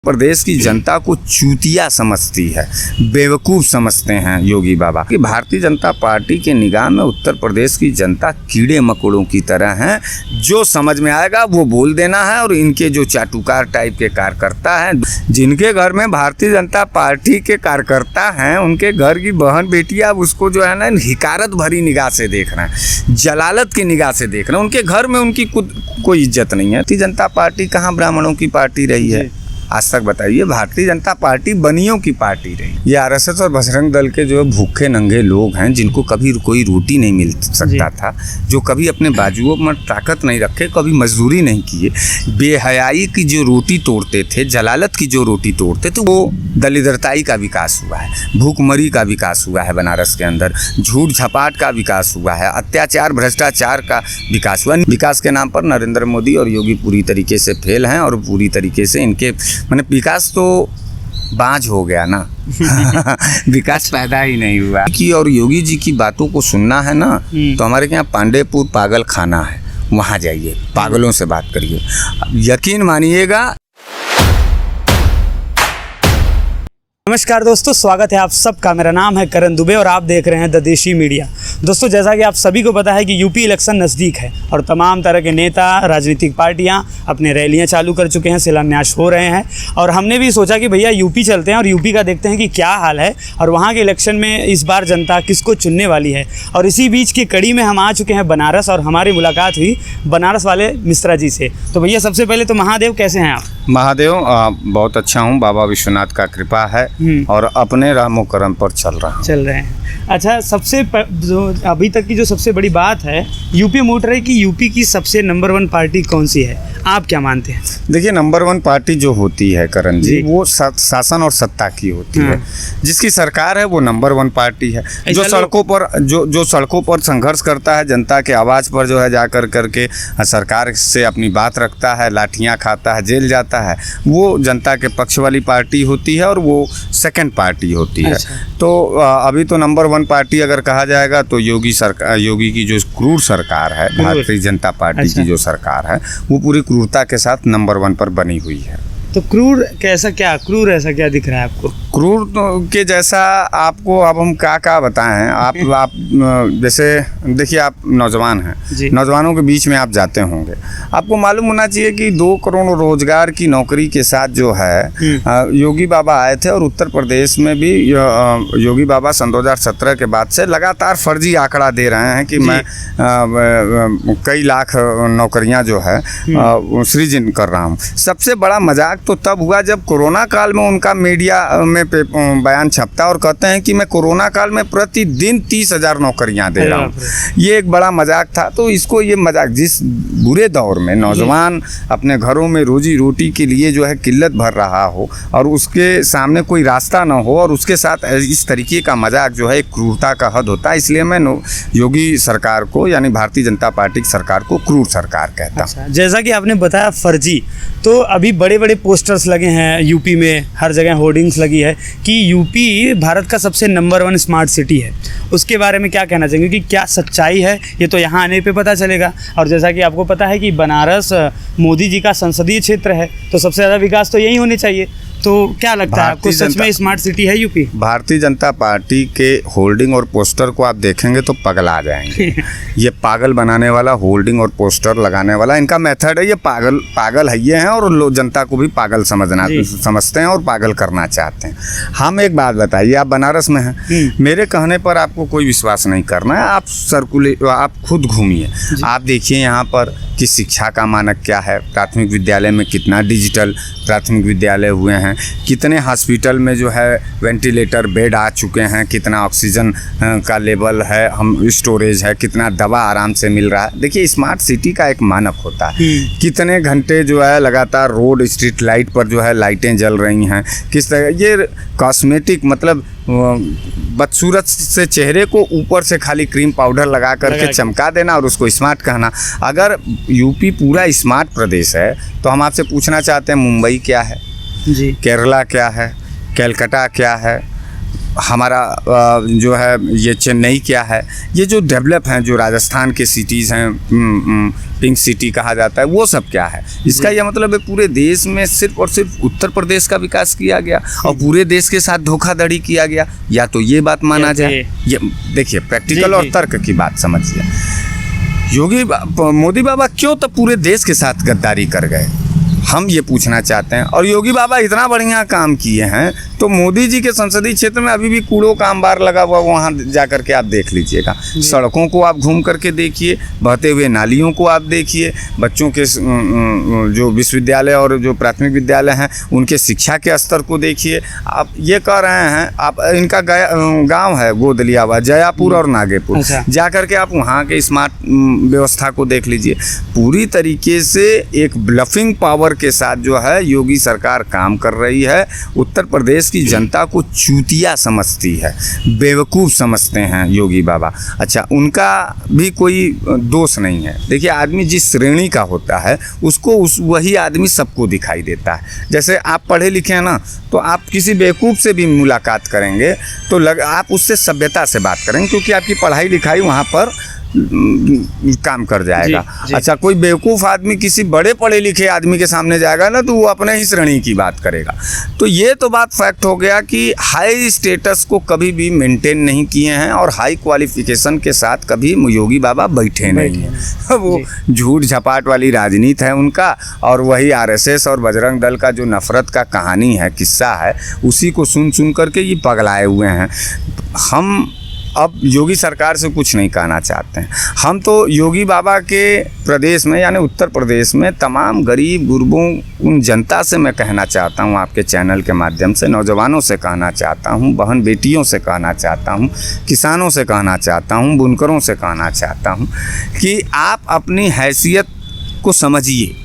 प्रदेश की जनता को चूतिया समझती है, बेवकूफ़ समझते हैं योगी बाबा कि भारतीय जनता पार्टी के निगाह में उत्तर प्रदेश की जनता कीड़े मकोड़ों की तरह हैं। जो समझ में आएगा वो बोल देना है। और इनके जो चाटुकार टाइप के कार्यकर्ता हैं, जिनके घर में भारतीय जनता पार्टी के कार्यकर्ता हैं, उनके घर की बहन बेटियां अब उसको जो है ना हिकारत भरी निगाह से देख रहे हैं, जलालत की निगाह से देख रहे हैं। उनके घर में उनकी कोई इज्जत नहीं है। भारतीय जनता पार्टी कहाँ ब्राह्मणों की पार्टी रही है आज तक? बताइए। भारतीय जनता पार्टी बनियों की पार्टी रही। ये आरएसएस और बजरंग दल के जो भूखे नंगे लोग हैं, जिनको कभी कोई रोटी नहीं मिल सकता था, जो कभी अपने बाजुओं में ताकत नहीं रखे, कभी मजदूरी नहीं किए, बेहयाई की जो रोटी तोड़ते थे, जलालत की जो रोटी तोड़ते थे, वो दलिद्रताई का विकास हुआ है, भूखमरी का विकास हुआ है बनारस के अंदर, झूठ झपाट का विकास हुआ है, अत्याचार भ्रष्टाचार का विकास हुआ। विकास के नाम पर नरेंद्र मोदी और योगी पूरी तरीके से फेल हैं और पूरी तरीके से इनके मैंने विकास तो बाँझ हो गया ना विकास पैदा ही नहीं हुआ कि। और योगी जी की बातों को सुनना है ना, तो हमारे यहाँ पांडेपुर पागल खाना है, वहाँ जाइए, पागलों से बात करिए, यकीन मानिएगा। नमस्कार दोस्तों, स्वागत है आप सबका। मेरा नाम है करण दुबे और आप देख रहे हैं द देशी मीडिया। दोस्तों, जैसा कि आप सभी को पता है कि यूपी इलेक्शन नज़दीक है और तमाम तरह के नेता, राजनीतिक पार्टियां अपने रैलियां चालू कर चुके हैं, शिलान्यास हो रहे हैं। और हमने भी सोचा कि भैया यूपी चलते हैं और यूपी का देखते हैं कि क्या हाल है और वहाँ के इलेक्शन में इस बार जनता किसको चुनने वाली है। और इसी बीच की कड़ी में हम आ चुके हैं बनारस और हमारी मुलाकात हुई बनारस वाले मिश्रा जी से। तो भैया सबसे पहले तो महादेव, कैसे हैं आप? महादेव बहुत अच्छा हूँ, बाबा विश्वनाथ का कृपा है और अपने रामो करम पर चल रहे हैं। अच्छा, जो अभी तक की जो सबसे बड़ी बात है, यूपी में उठ रही कि यूपी की सबसे नंबर 1 पार्टी कौन सी है, आप क्या मानते हैं? देखिए, नंबर 1 पार्टी जो होती है करण जी, वो शासन और सत्ता की होती है। जिसकी सरकार है वो नंबर 1 पार्टी है। जो सड़कों पर संघर्ष करता है, जनता के आवाज़ पर जो है जाकर करके सरकार से अपनी बात रखता है, लाठियाँ खाता है, जेल जाता है, वो जनता के पक्ष वाली पार्टी होती है और वो सेकंड पार्टी होती है। तो अभी तो नंबर 1 पार्टी अगर कहा जाएगा तो योगी की जो क्रूर सरकार है, भारतीय जनता पार्टी की जो सरकार है, वो पूरी क्रूरता के साथ नंबर 1 पर बनी हुई है। तो क्रूर ऐसा क्या दिख रहा है आपको? क्रूर के जैसा आपको अब हम क्या बताएं। आप जैसे देखिए, आप नौजवान हैं, नौजवानों के बीच में आप जाते होंगे, आपको मालूम होना चाहिए कि 2 करोड़ रोजगार की नौकरी के साथ जो है योगी बाबा आए थे। और उत्तर प्रदेश में भी योगी बाबा सन 2017 के बाद से लगातार फर्जी आंकड़ा दे रहे हैं कि मैं कई लाख नौकरियां जो है सृजन कर रहा हूं। सबसे बड़ा मजाक तो तब हुआ जब कोरोना काल में उनका मीडिया में बयान छपता और कहते हैं कि मैं कोरोना काल में प्रतिदिन 30,000 नौकरियां दे रहा हूं। ये एक बड़ा मजाक था। तो इसको ये मजाक, जिस बुरे दौर में नौजवान अपने घरों में रोजी रोटी के लिए जो है किल्लत भर रहा हो और उसके सामने कोई रास्ता ना हो, और उसके साथ इस तरीके का मजाक जो है एक क्रूरता का हद होता है। इसलिए मैं योगी सरकार को, यानी भारतीय जनता पार्टी की सरकार को क्रूर सरकार कहता हूँ। जैसा कि आपने बताया फर्जी, तो अभी बड़े बड़े पोस्टर्स लगे हैं यूपी में, हर जगह होर्डिंग्स लगी है कि यूपी भारत का सबसे नंबर 1 स्मार्ट सिटी है। उसके बारे में क्या कहना चाहेंगे कि क्या सच्चाई है? ये तो यहाँ आने पे पता चलेगा। और जैसा कि आपको पता है कि बनारस मोदी जी का संसदीय क्षेत्र है, तो सबसे ज़्यादा विकास तो यही होने चाहिए। तो क्या लगता है आपको, सच में स्मार्ट सिटी है यूपी? भारतीय जनता पार्टी के होल्डिंग और पोस्टर को आप देखेंगे तो पगला जाएंगे। ये पागल बनाने वाला, होल्डिंग और पोस्टर लगाने वाला इनका मेथड है। ये पागल है ये हैं और जनता को भी पागल समझते हैं और पागल करना चाहते हैं। हम एक बात बताइए, आप बनारस में हैं, मेरे कहने पर आपको कोई विश्वास नहीं करना है। आप खुद घूमिए, आप देखिए यहाँ पर कि शिक्षा का मानक क्या है, प्राथमिक विद्यालय में कितना डिजिटल प्राथमिक विद्यालय हुए हैं, कितने हॉस्पिटल में जो है वेंटिलेटर बेड आ चुके हैं, कितना ऑक्सीजन का लेवल है, हम स्टोरेज है, कितना दवा आराम से मिल रहा है। देखिए, स्मार्ट सिटी का एक मानक होता है, कितने घंटे जो है लगातार रोड स्ट्रीट लाइट पर जो है लाइटें जल रही हैं, किस तरह ये कॉस्मेटिक, मतलब बदसूरत से चेहरे को ऊपर से खाली क्रीम पाउडर लगा करके चमका देना और उसको स्मार्ट कहना। अगर यूपी पूरा स्मार्ट प्रदेश है तो हम आपसे पूछना चाहते हैं, मुंबई क्या है जी, केरला क्या है, कैलकाटा क्या है, हमारा जो है ये चेन्नई क्या है, ये जो डेवलप हैं, जो राजस्थान के सिटीज़ हैं, पिंक सिटी कहा जाता है, वो सब क्या है। इसका यह मतलब है पूरे देश में सिर्फ और सिर्फ उत्तर प्रदेश का विकास किया गया और पूरे देश के साथ धोखाधड़ी किया गया, या तो ये बात माना जाए। ये देखिए प्रैक्टिकल और तर्क की बात समझिए। मोदी बाबा क्यों तो पूरे देश के साथ गद्दारी कर गए, हम ये पूछना चाहते हैं। और योगी बाबा इतना बढ़िया काम किए हैं, तो मोदी जी के संसदीय क्षेत्र में अभी भी कूड़ों का अंबार लगा हुआ, वहाँ जा कर के आप देख लीजिएगा। सड़कों को आप घूम करके देखिए, बहते हुए नालियों को आप देखिए, बच्चों के जो विश्वविद्यालय और जो प्राथमिक विद्यालय हैं उनके शिक्षा के स्तर को देखिए। आप ये कह रहे हैं, आप इनका गाँव है गोदलियाबाद, जयापुर और नागेपुर, जा कर के आप वहाँ के स्मार्ट व्यवस्था को देख लीजिए। पूरी तरीके से एक ब्लफिंग पावर के साथ जो है योगी सरकार काम कर रही है। उत्तर प्रदेश की जनता को चूतिया समझती है, बेवकूफ़ समझते हैं योगी बाबा। अच्छा, उनका भी कोई दोष नहीं है। देखिए, आदमी जिस श्रेणी का होता है उसको वही आदमी सबको दिखाई देता है। जैसे आप पढ़े लिखे हैं ना, तो आप किसी बेवकूफ़ से भी मुलाकात करेंगे तो आप उससे सभ्यता से बात करेंगे, क्योंकि आपकी पढ़ाई लिखाई वहाँ पर काम कर जाएगा। जी। अच्छा, कोई बेवकूफ़ आदमी किसी बड़े पढ़े लिखे आदमी के सामने जाएगा ना, तो वो अपने ही श्रेणी की बात करेगा। तो ये तो बात फैक्ट हो गया कि हाई स्टेटस को कभी भी मेंटेन नहीं किए हैं और हाई क्वालिफिकेशन के साथ कभी योगी बाबा बैठे नहीं हैं। वो झूठ झपाट वाली राजनीति है उनका, और वही आरएसएस और बजरंग दल का जो नफरत का कहानी है, किस्सा है, उसी को सुन सुन करके ये पगलाए हुए हैं। हम अब योगी सरकार से कुछ नहीं कहना चाहते हैं। हम तो योगी बाबा के प्रदेश में यानी उत्तर प्रदेश में तमाम गरीब गुरबों, उन जनता से मैं कहना चाहता हूं, आपके चैनल के माध्यम से नौजवानों से कहना चाहता हूं, बहन बेटियों से कहना चाहता हूं, किसानों से कहना चाहता हूं, बुनकरों से कहना चाहता हूं कि आप अपनी हैसियत को समझिए।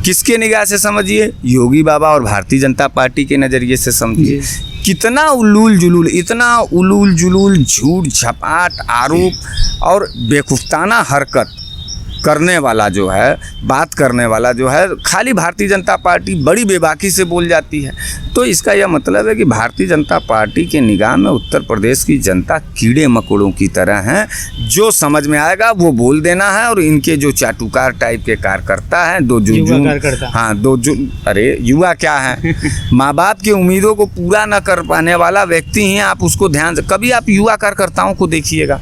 किसके निगाह से समझिए? योगी बाबा और भारतीय जनता पार्टी के नज़रिए से समझिए। कितना इतना उलूल जुलूल झूठ झपाट आरोप और बेखुफ्ताना हरकत करने वाला जो है, बात करने वाला जो है, खाली भारतीय जनता पार्टी बड़ी बेबाकी से बोल जाती है। तो इसका यह मतलब है कि भारतीय जनता पार्टी के निगाह में उत्तर प्रदेश की जनता कीड़े मकोड़ों की तरह हैं, जो समझ में आएगा वो बोल देना है। और इनके जो चाटुकार टाइप के कार्यकर्ता हैं, अरे युवा क्या है, माँ बाप की उम्मीदों को पूरा न कर पाने वाला व्यक्ति हैं। आप उसको ध्यान से, कभी आप युवा कार्यकर्ताओं को देखिएगा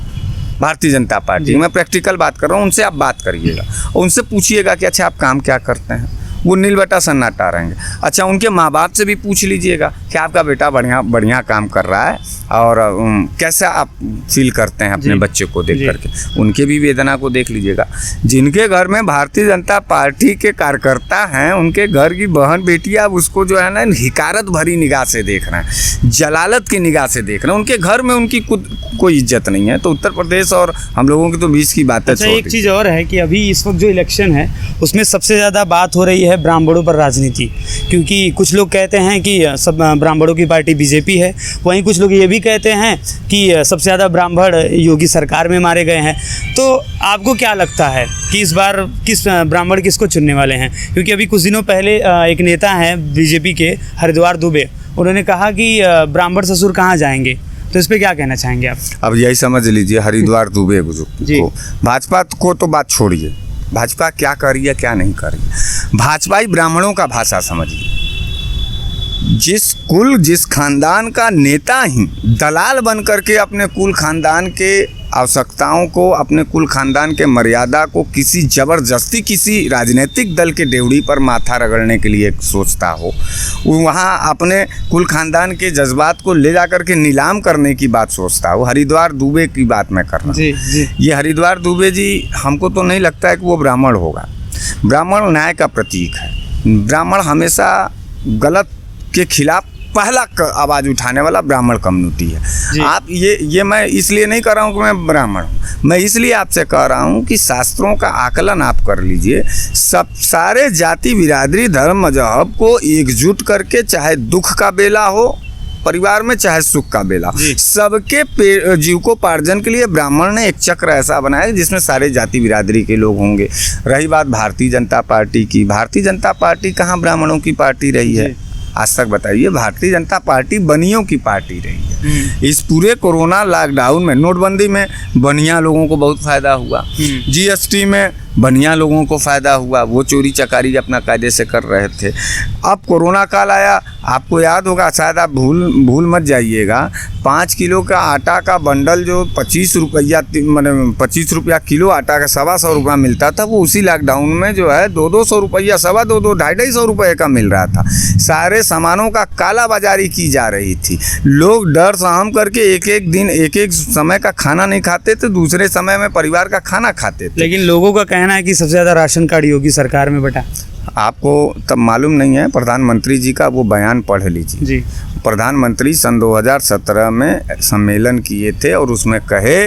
भारतीय जनता पार्टी, मैं प्रैक्टिकल बात कर रहा हूँ, उनसे आप बात करिएगा और उनसे पूछिएगा कि अच्छा आप काम क्या करते हैं। वो नीलबटा सन्नाटा रहेंगे। अच्छा, उनके माँ बाप से भी पूछ लीजिएगा कि आपका बेटा बढ़िया काम कर रहा है और कैसा आप फील करते हैं अपने बच्चे को देख करके। उनके भी वेदना को देख लीजिएगा। जिनके घर में भारतीय जनता पार्टी के कार्यकर्ता हैं, उनके घर की बहन बेटी आप उसको जो है ना हिकारत भरी निगाह से देख रहे हैं, जलालत की निगाह से देख रहे हैं। उनके घर में उनकी कोई इज्जत नहीं है। तो उत्तर प्रदेश और हम लोगों की तो बीच की बात है। अच्छा, एक चीज़ और है कि अभी इस वक्त जो इलेक्शन है उसमें सबसे ज़्यादा बात हो रही है ब्राह्मणों पर राजनीति, क्योंकि कुछ लोग कहते हैं कि सब ब्राह्मणों की पार्टी बीजेपी है, वहीं कुछ लोग ये भी कहते हैं कि सबसे ज़्यादा ब्राह्मण योगी सरकार में मारे गए हैं। तो आपको क्या लगता है कि इस बार ब्राह्मण किसको चुनने वाले हैं? क्योंकि अभी कुछ दिनों पहले एक नेता हैं बीजेपी के, हरिद्वार दुबे, उन्होंने कहा कि ब्राह्मण ससुर कहाँ जाएंगे। तो इस पर क्या कहना चाहेंगे आप? अब यही समझ लीजिए, हरिद्वार दुबे को, भाजपा को तो बात छोड़िए, भाजपा क्या कर रही है क्या नहीं कर रही है। भाजपाई ब्राह्मणों का भाषा समझिए। जिस खानदान का नेता ही दलाल बन करके अपने कुल खानदान के आवश्यकताओं को, अपने कुल खानदान के मर्यादा को किसी जबरदस्ती किसी राजनीतिक दल के डेवड़ी पर माथा रगड़ने के लिए सोचता हो, वहाँ अपने कुल खानदान के जज्बात को ले जा करके नीलाम करने की बात सोचता हो। हरिद्वार दुबे की बात मैं कर रहा हूँ। ये हरिद्वार दुबे जी, हमको तो नहीं लगता है कि वो ब्राह्मण होगा। ब्राह्मण न्याय का प्रतीक है। ब्राह्मण हमेशा गलत के खिलाफ पहला आवाज़ उठाने वाला ब्राह्मण कम्युनिटी है। आप ये मैं इसलिए नहीं कर रहा हूँ कि मैं ब्राह्मण हूँ, मैं इसलिए आपसे कह रहा हूँ कि शास्त्रों का आकलन आप कर लीजिए। सब सारे जाति बिरादरी धर्म मजहब को एकजुट करके, चाहे दुख का बेला हो परिवार में, चाहे सुख का बेला, सबके जीविकोपार्जन के लिए ब्राह्मण ने एक चक्र ऐसा बनाया जिसमें सारे जाति बिरादरी के लोग होंगे। रही बात भारतीय जनता पार्टी की, भारतीय जनता पार्टी कहाँ ब्राह्मणों की पार्टी रही है? आज तक बताइए। भारतीय जनता पार्टी बनियों की पार्टी रही है। इस पूरे कोरोना लॉकडाउन में नोटबंदी में बनिया लोगों को बहुत फ़ायदा हुआ, जीएसटी में बनिया लोगों को फ़ायदा हुआ, वो चोरी चकारी अपना कायदे से कर रहे थे। अब कोरोना काल आया, आपको याद होगा, शायद आप भूल मत जाइएगा, 5 किलो का आटा का बंडल जो 25 रुपया मतलब 25 रुपया किलो आटा का 125 रुपया मिलता था, वो उसी लॉकडाउन में जो है 200 रुपया, 250 250 रुपये का मिल रहा था। सारे सामानों का काला बाजारी की जा रही थी। लोग डर सहम करके एक एक दिन एक एक समय का खाना नहीं खाते थे, दूसरे समय में परिवार का खाना खाते थे। लेकिन लोगों का कहना है कि सबसे ज़्यादा राशन कार्ड योगी सरकार में बटा। आपको तब मालूम नहीं है, प्रधानमंत्री जी का वो बयान पढ़ लीजिए जी। प्रधानमंत्री सन 2017 में सम्मेलन किए थे और उसमें कहे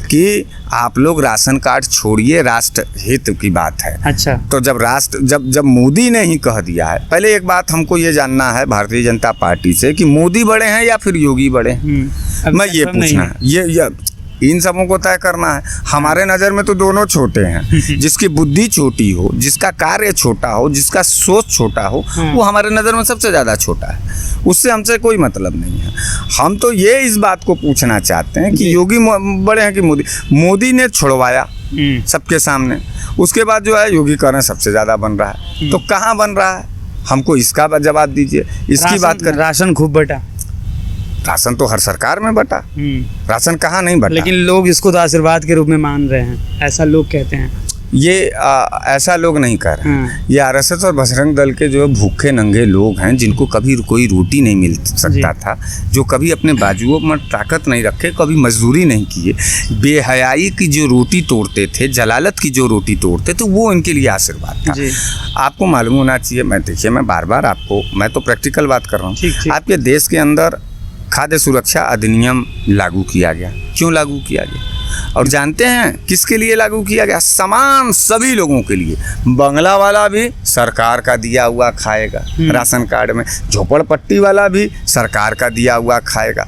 कि आप लोग राशन कार्ड छोड़िए, राष्ट्र हित की बात है। अच्छा। तो जब मोदी ने ही कह दिया है, पहले एक बात हमको ये जानना है भारतीय जनता पार्टी से कि मोदी बड़े हैं या फिर योगी बड़े हैं। मैं ये पूछना है, ये इन सबों को तय करना है। हमारे नज़र में तो दोनों छोटे हैं। जिसकी बुद्धि छोटी हो, जिसका कार्य छोटा हो, जिसका सोच छोटा हो, वो हमारे नज़र में सबसे ज़्यादा छोटा है। उससे हमसे कोई मतलब नहीं है। हम तो ये इस बात को पूछना चाहते हैं कि योगी बड़े हैं कि मोदी ने छुड़वाया सबके सामने, उसके बाद जो है योगी करण सबसे ज़्यादा बन रहा है। तो कहाँ बन रहा है, हमको इसका जवाब दीजिए। इसकी बात कर, राशन खूब बटा, राशन तो हर सरकार में बटा, राशन कहाँ नहीं बटा। लेकिन लोग इसको तो आशीर्वाद के रूप में मान रहे हैं, ऐसा लोग कहते हैं। ये ऐसा लोग नहीं कर रहे हैं। ये आरएसएस और बजरंग दल के जो भूखे नंगे लोग हैं, जिनको कभी कोई रोटी नहीं मिल सकता था, जो कभी अपने बाजुओं में ताकत नहीं रखे, कभी मजदूरी नहीं किए, बेहयाई की जो रोटी तोड़ते थे, जलालत की जो रोटी तोड़ते थे, वो इनके लिए आशीर्वाद था। आपको मालूम होना चाहिए, मैं बार बार आपको, मैं तो प्रैक्टिकल बात कर रहा हूँ। आपके देश के अंदर खाद्य सुरक्षा अधिनियम लागू किया गया। क्यों लागू किया गया और जानते हैं किसके लिए लागू किया गया? समान सभी लोगों के लिए। बंगला वाला भी सरकार का दिया हुआ खाएगा राशन कार्ड में, झोपड़पट्टी वाला भी सरकार का दिया हुआ खाएगा।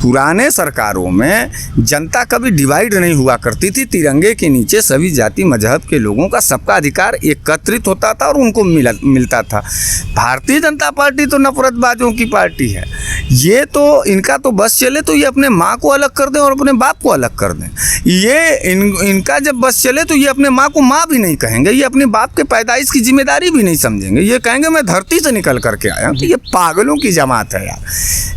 पुराने सरकारों में जनता कभी डिवाइड नहीं हुआ करती थी। तिरंगे के नीचे सभी जाति मजहब के लोगों का सबका अधिकार एकत्रित होता था और उनको मिलता था। भारतीय जनता पार्टी तो नफरतबाजों की पार्टी है। ये तो इनका तो बस चले तो ये अपने माँ को अलग कर दें और अपने बाप को अलग कर दें। ये इनका जब बस चले तो ये अपने माँ को माँ भी नहीं कहेंगे, ये अपने बाप के पैदाइश की जिम्मेदारी भी नहीं समझेंगे। ये कहेंगे मैं धरती से निकल करके आया। तो ये पागलों की जमात है यार।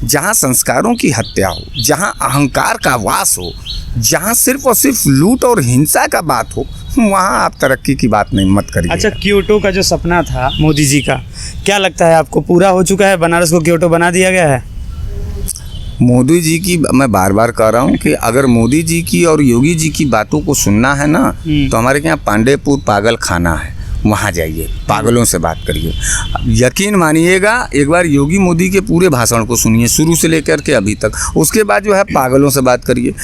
जहाँ संस्कारों की हत्या हो, जहाँ अहंकार का वास हो, जहाँ सिर्फ और सिर्फ लूट और हिंसा का बात हो, वहाँ आप तरक्की की बात नहीं मत करिए। अच्छा, क्योटो का जो सपना था मोदी जी का, क्या लगता है आपको पूरा हो चुका है? बनारस को क्योटो बना दिया गया है? मोदी जी की मैं बार बार कह रहा हूँ कि अगर मोदी जी की और योगी जी की बातों को सुनना है ना, तो हमारे यहाँ पांडेपुर पागल खाना है, वहाँ जाइए, पागलों से बात करिए। यकीन मानिएगा, एक बार योगी मोदी के पूरे भाषण को सुनिए शुरू से लेकर के अभी तक, उसके बाद जो है पागलों से बात करिए।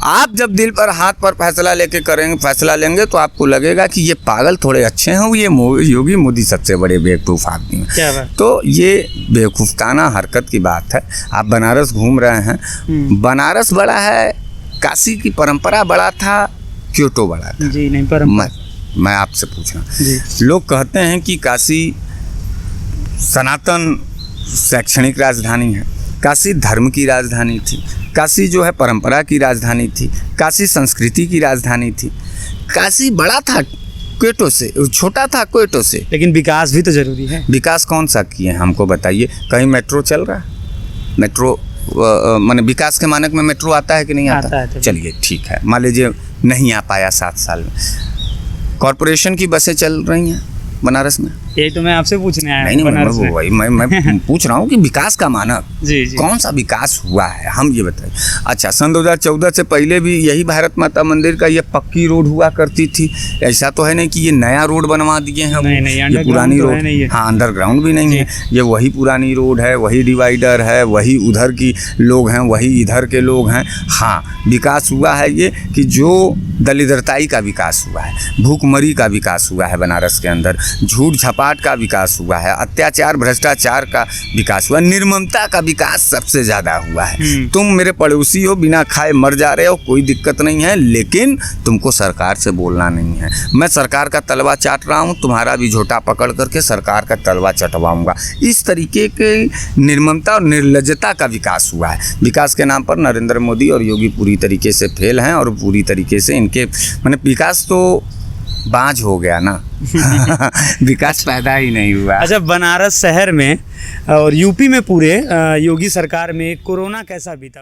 आप जब दिल पर हाथ पर फैसला लेंगे तो आपको लगेगा कि ये पागल थोड़े अच्छे हैं, ये योगी मोदी सबसे बड़े बेवकूफ़ आदमी हैं। तो ये बेवकूफ़ाना हरकत की बात है। आप बनारस घूम रहे हैं, बनारस बड़ा है, काशी की परंपरा बड़ा था, क्योटो बड़ा था। जी नहीं, परंपरा मैं आपसे पूछ रहा हूँ। लोग कहते हैं कि काशी सनातन शैक्षणिक राजधानी है, काशी धर्म की राजधानी थी, काशी जो है परंपरा की राजधानी थी, काशी संस्कृति की राजधानी थी। काशी बड़ा था क्योटो से, छोटा था क्योटो से। लेकिन विकास भी तो जरूरी है। विकास कौन सा किए हैं हमको बताइए? कहीं मेट्रो चल रहा है? मेट्रो माने विकास के मानक में मेट्रो आता है कि नहीं आता? चलिए ठीक है, मान लीजिए नहीं आ पाया 7 साल में। कॉरपोरेशन की बसें चल रही हैं बनारस में। यही तो मैं आपसे पूछने आया। नहीं, मैं पूछ रहा हूँ कि विकास का मानक जी। कौन सा विकास हुआ है, हम ये बताइए। अच्छा, सन 2014 से पहले भी यही भारत माता मंदिर का ये पक्की रोड हुआ करती थी। ऐसा तो है नहीं कि ये नया रोड बनवा दिए हैं। नहीं, ये पुरानी रोड है। हाँ, अंडरग्राउंड भी नहीं है, ये वही पुरानी रोड है, वही डिवाइडर है, वही उधर की लोग हैं, वही इधर के लोग हैं। हाँ, विकास हुआ है ये कि जो दलिद्रताई का विकास हुआ है, भूखमरी का विकास हुआ है बनारस के अंदर, झूठ झपा लूटपाट का विकास हुआ है, अत्याचार भ्रष्टाचार का विकास हुआ, निर्ममता का विकास सबसे ज़्यादा हुआ है। तुम मेरे पड़ोसी हो, बिना खाए मर जा रहे हो, कोई दिक्कत नहीं है, लेकिन तुमको सरकार से बोलना नहीं है। मैं सरकार का तलवा चाट रहा हूँ, तुम्हारा भी झोटा पकड़ करके सरकार का तलवा चटवाऊँगा। इस तरीके के निर्ममता और निर्लज्जता का विकास हुआ है। विकास के नाम पर नरेंद्र मोदी और योगी पूरी तरीके से फेल हैं और पूरी तरीके से इनके माने विकास तो बाँझ हो गया ना। विकास पैदा ही नहीं हुआ। अच्छा, बनारस शहर में और यूपी में पूरे योगी सरकार में कोरोना कैसा बीता?